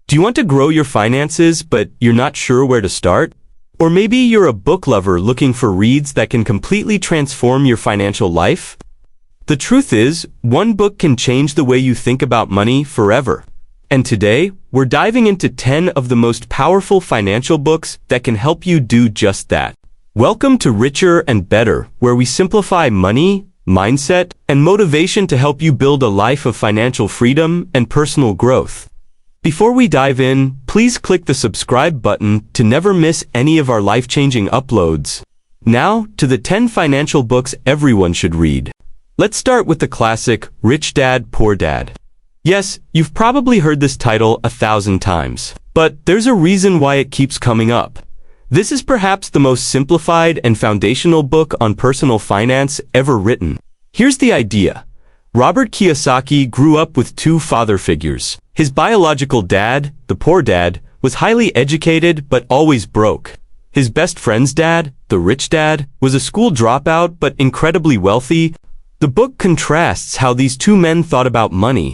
Do you want to grow your finances, but you're not sure where to start? Or maybe you're a book lover looking for reads that can completely transform your financial life? The truth is, one book can change the way you think about money forever. And today, we're diving into 10 of the most powerful financial books that can help you do just that. Welcome to Richer and Better, where we simplify money, mindset, and motivation to help you build a life of financial freedom and personal growth. Before we dive in, please click the subscribe button to never miss any of our life-changing uploads. Now, to the 10 financial books everyone should read. Let's start with the classic, Rich Dad, Poor Dad. Yes, you've probably heard this title 1,000 times, but there's a reason why it keeps coming up. This is perhaps the most simplified and foundational book on personal finance ever written. Here's the idea. Robert Kiyosaki grew up with two father figures. His biological dad, the poor dad, was highly educated but always broke. His best friend's dad, the rich dad, was a school dropout but incredibly wealthy. The book contrasts how these two men thought about money.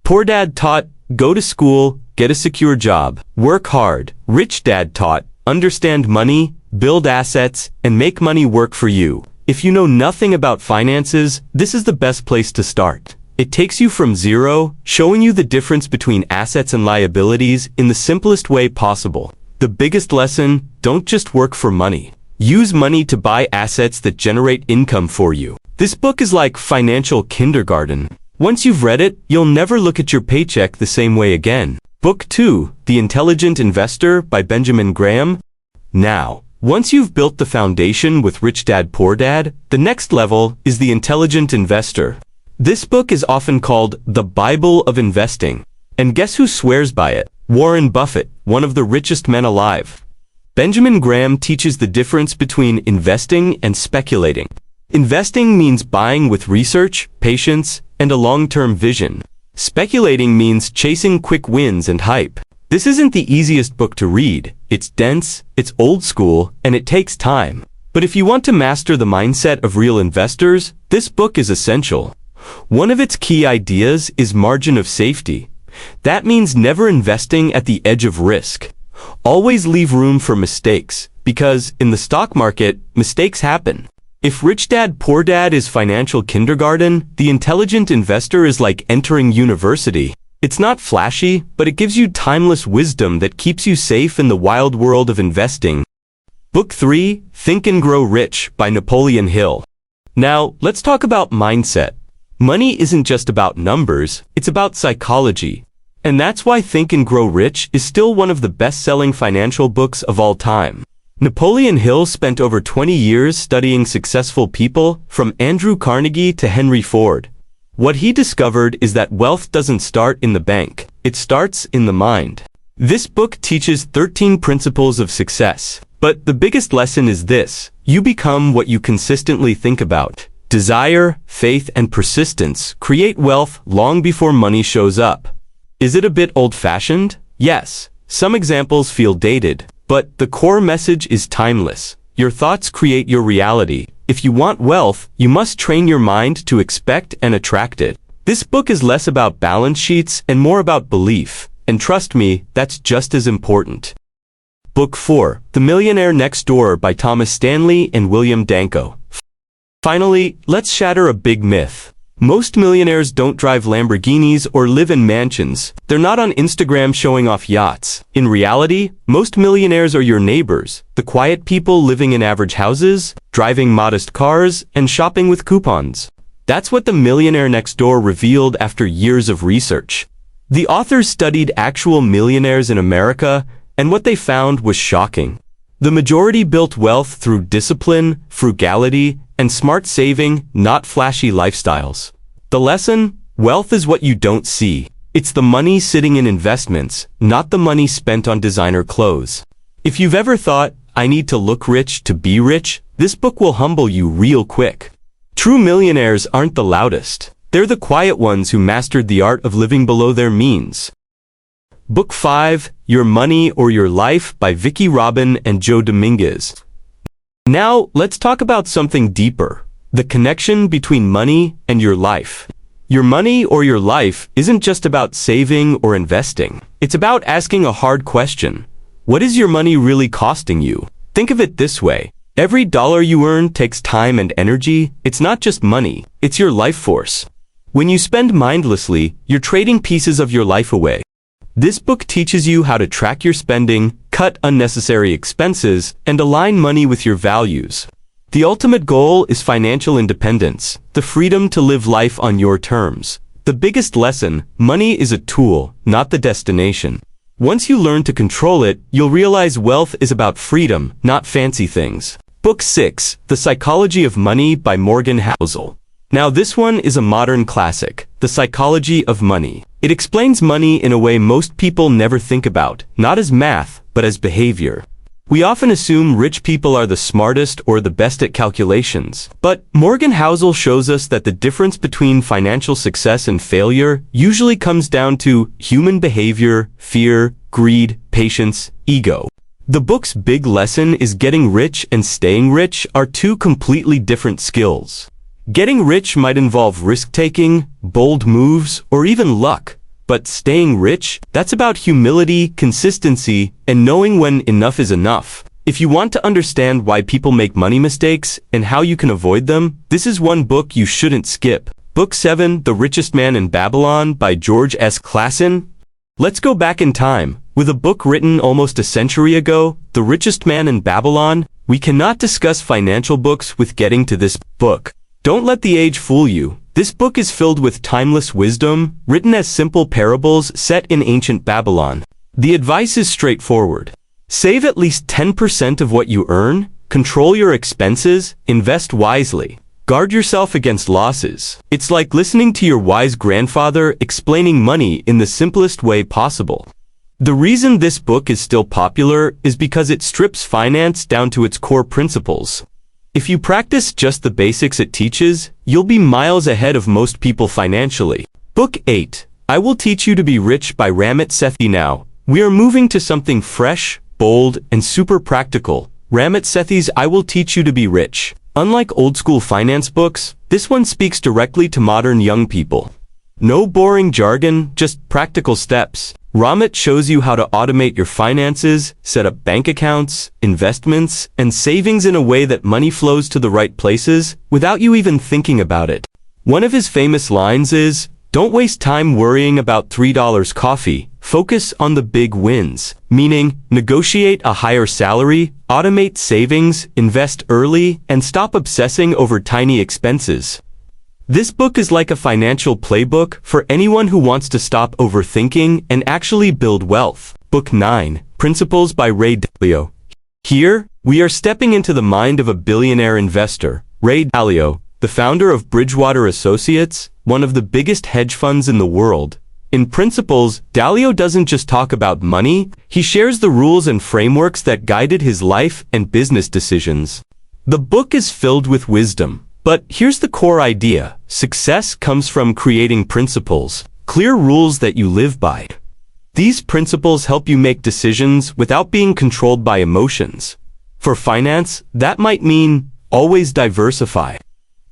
Poor dad taught, go to school, get a secure job, work hard. Rich dad taught, understand money, build assets, and make money work for you. If you know nothing about finances, this is the best place to start. It takes you from zero, showing you the difference between assets and liabilities in the simplest way possible. The biggest lesson, don't just work for money. Use money to buy assets that generate income for you. This book is like financial kindergarten. Once you've read it, you'll never look at your paycheck the same way again. Book 2, The Intelligent Investor by Benjamin Graham. Now, once you've built the foundation with Rich Dad, Poor Dad, the next level is The Intelligent Investor. This book is often called the Bible of investing. And guess who swears by it? Warren Buffett, one of the richest men alive. Benjamin Graham teaches the difference between investing and speculating. Investing means buying with research, patience, and a long-term vision. Speculating means chasing quick wins and hype. This isn't the easiest book to read. It's dense, it's old school, and it takes time. But if you want to master the mindset of real investors, this book is essential. One of its key ideas is margin of safety. That means never investing at the edge of risk. Always leave room for mistakes, because in the stock market, mistakes happen. If Rich Dad, Poor Dad is financial kindergarten, The Intelligent Investor is like entering university. It's not flashy, but it gives you timeless wisdom that keeps you safe in the wild world of investing. Book 3, Think and Grow Rich by Napoleon Hill. Now, let's talk about mindset. Money isn't just about numbers, it's about psychology. And that's why Think and Grow Rich is still one of the best-selling financial books of all time. Napoleon Hill spent over 20 years studying successful people, from Andrew Carnegie to Henry Ford. What he discovered is that wealth doesn't start in the bank, it starts in the mind. This book teaches 13 principles of success. But the biggest lesson is this: you become what you consistently think about. Desire, faith, and persistence create wealth long before money shows up. Is it a bit old-fashioned? Yes. Some examples feel dated. But the core message is timeless. Your thoughts create your reality. If you want wealth, you must train your mind to expect and attract it. This book is less about balance sheets and more about belief. And trust me, that's just as important. Book 4, The Millionaire Next Door by Thomas Stanley and William Danko. Finally, let's shatter a big myth. Most millionaires don't drive Lamborghinis or live in mansions. They're not on Instagram showing off yachts. In reality, most millionaires are your neighbors, the quiet people living in average houses, driving modest cars, and shopping with coupons. That's what The Millionaire Next Door revealed after years of research. The authors studied actual millionaires in America, and what they found was shocking. The majority built wealth through discipline, frugality, and smart saving, not flashy lifestyles. The lesson? Wealth is what you don't see. It's the money sitting in investments, not the money spent on designer clothes. If you've ever thought, I need to look rich to be rich, this book will humble you real quick. True millionaires aren't the loudest. They're the quiet ones who mastered the art of living below their means. Book 5, Your Money or Your Life by Vicki Robin and Joe Dominguez. Now, let's talk about something deeper. The connection between money and your life. Your money or your life isn't just about saving or investing. It's about asking a hard question. What is your money really costing you? Think of it this way. Every dollar you earn takes time and energy. It's not just money, it's your life force. When you spend mindlessly, you're trading pieces of your life away. This book teaches you how to track your spending, cut unnecessary expenses, and align money with your values. The ultimate goal is financial independence, the freedom to live life on your terms. The biggest lesson, money is a tool, not the destination. Once you learn to control it, you'll realize wealth is about freedom, not fancy things. Book 6, The Psychology of Money by Morgan Housel. Now this one is a modern classic, The Psychology of Money. It explains money in a way most people never think about, not as math, but as behavior. We often assume rich people are the smartest or the best at calculations. But Morgan Housel shows us that the difference between financial success and failure usually comes down to human behavior, fear, greed, patience, ego. The book's big lesson is getting rich and staying rich are two completely different skills. Getting rich might involve risk-taking, bold moves, or even luck. But staying rich, that's about humility, consistency, and knowing when enough is enough. If you want to understand why people make money mistakes and how you can avoid them, this is one book you shouldn't skip. Book 7, The Richest Man in Babylon by George S. Clason. Let's go back in time. With a book written almost a century ago, The Richest Man in Babylon, we cannot discuss financial books without getting to this book. Don't let the age fool you. This book is filled with timeless wisdom, written as simple parables set in ancient Babylon. The advice is straightforward. Save at least 10% of what you earn, control your expenses, invest wisely. Guard yourself against losses. It's like listening to your wise grandfather explaining money in the simplest way possible. The reason this book is still popular is because it strips finance down to its core principles. If you practice just the basics it teaches, you'll be miles ahead of most people financially. Book 8, I Will Teach You to Be Rich by Ramit Sethi. Now, we are moving to something fresh, bold, and super practical. Ramit Sethi's I Will Teach You to Be Rich. Unlike old-school finance books, this one speaks directly to modern young people. No boring jargon, just practical steps. Ramit shows you how to automate your finances, set up bank accounts, investments, and savings in a way that money flows to the right places without you even thinking about it. One of his famous lines is, "Don't waste time worrying about $3 coffee, focus on the big wins," meaning negotiate a higher salary, automate savings, invest early, and stop obsessing over tiny expenses. This book is like a financial playbook for anyone who wants to stop overthinking and actually build wealth. Book 9, Principles by Ray Dalio. Here, we are stepping into the mind of a billionaire investor, Ray Dalio, the founder of Bridgewater Associates, one of the biggest hedge funds in the world. In Principles, Dalio doesn't just talk about money, he shares the rules and frameworks that guided his life and business decisions. The book is filled with wisdom. But here's the core idea. Success comes from creating principles, clear rules that you live by. These principles help you make decisions without being controlled by emotions. For finance, that might mean always diversify.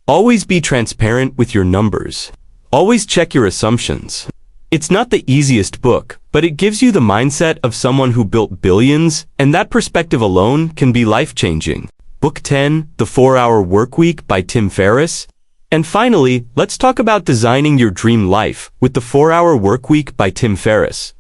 Always be transparent with your numbers. Always check your assumptions. It's not the easiest book, but it gives you the mindset of someone who built billions, and that perspective alone can be life-changing. Book 10, The 4-Hour Workweek by Tim Ferriss. And finally, let's talk about designing your dream life with The 4-Hour Workweek by Tim Ferriss.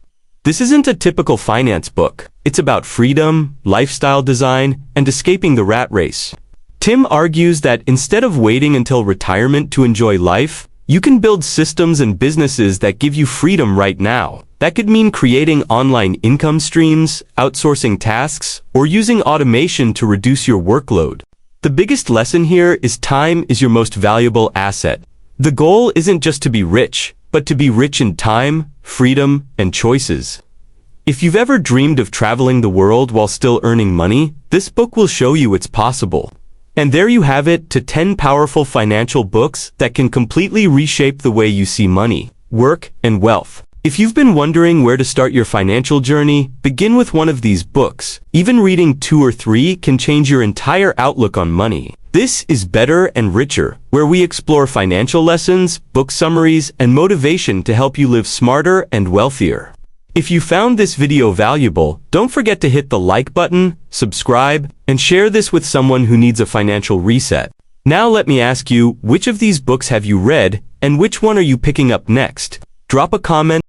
This isn't a typical finance book. It's about freedom, lifestyle design, and escaping the rat race. Tim argues that instead of waiting until retirement to enjoy life, you can build systems and businesses that give you freedom right now. That could mean creating online income streams, outsourcing tasks, or using automation to reduce your workload. The biggest lesson here is time is your most valuable asset. The goal isn't just to be rich, but to be rich in time, freedom, and choices. If you've ever dreamed of traveling the world while still earning money, this book will show you it's possible. And there you have it, to 10 powerful financial books that can completely reshape the way you see money, work, and wealth. If you've been wondering where to start your financial journey, begin with one of these books. Even reading 2 or 3 can change your entire outlook on money. This is Better and Richer, where we explore financial lessons, book summaries, and motivation to help you live smarter and wealthier. If you found this video valuable, don't forget to hit the like button, subscribe, and share this with someone who needs a financial reset. Now let me ask you, which of these books have you read, and which one are you picking up next? Drop a comment